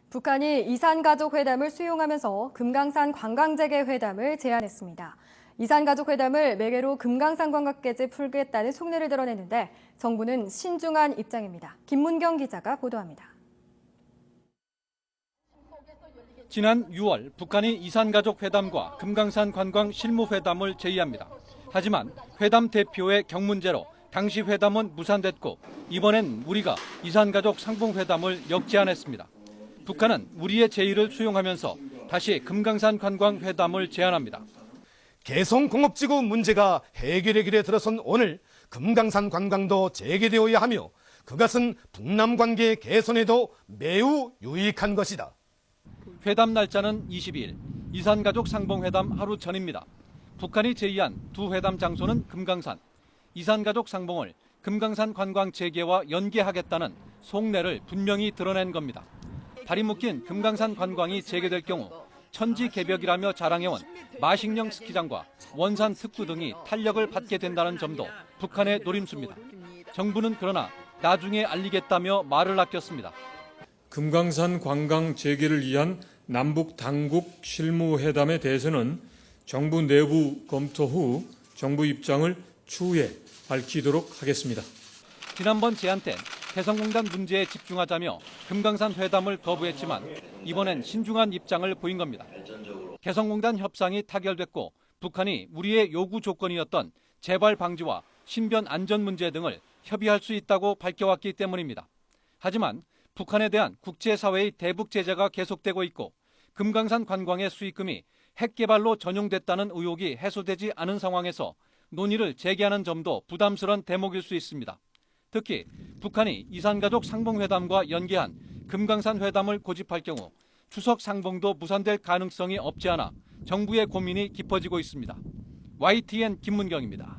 북한이 이산가족회담을 수용하면서 금강산 관광재개 회담을 제안했습니다. 이산가족회담을 매개로 금강산 관광객제 풀겠다는 속내를 드러냈는데 정부는 신중한 입장입니다. 김문경 기자가 보도합니다. 지난 6월 북한이 이산가족회담과 금강산 관광 실무회담을 제의합니다. 하지만 회담 대표의 경문제로 당시 회담은 무산됐고 이번엔 우리가 이산가족 상봉회담을 역제안했습니다. 북한은 우리의 제의를 수용하면서 다시 금강산 관광 회담을 제안합니다. 개성공업지구 문제가 해결의 길에 들어선 오늘 금강산 관광도 재개되어야 하며 그것은 북남 관계 개선에도 매우 유익한 것이다. 회담 날짜는 22일, 이산가족 상봉회담 하루 전입니다. 북한이 제의한 두 회담 장소는 금강산, 이산가족 상봉을 금강산 관광 재개와 연계하겠다는 속내를 분명히 드러낸 겁니다. 다리 묶인 금강산 관광이 재개될 경우 천지개벽이라며 자랑해온 마식령 스키장과 원산 특구 등이 탄력을 받게 된다는 점도 북한의 노림수입니다. 정부는 그러나 나중에 알리겠다며 말을 아꼈습니다. 금강산 관광 재개를 위한 남북 당국 실무회담에 대해서는 정부 내부 검토 후 정부 입장을 추후에 밝히도록 하겠습니다. 지난번 제안 때 개성공단 문제에 집중하자며 금강산 회담을 거부했지만 이번엔 신중한 입장을 보인 겁니다. 개성공단 협상이 타결됐고 북한이 우리의 요구 조건이었던 재발 방지와 신변 안전 문제 등을 협의할 수 있다고 밝혀왔기 때문입니다. 하지만 북한에 대한 국제사회의 대북 제재가 계속되고 있고 금강산 관광의 수익금이 핵 개발로 전용됐다는 의혹이 해소되지 않은 상황에서 논의를 재개하는 점도 부담스러운 대목일 수 있습니다. 특히 북한이 이산가족 상봉회담과 연계한 금강산 회담을 고집할 경우 추석 상봉도 무산될 가능성이 없지 않아 정부의 고민이 깊어지고 있습니다. YTN 김문경입니다.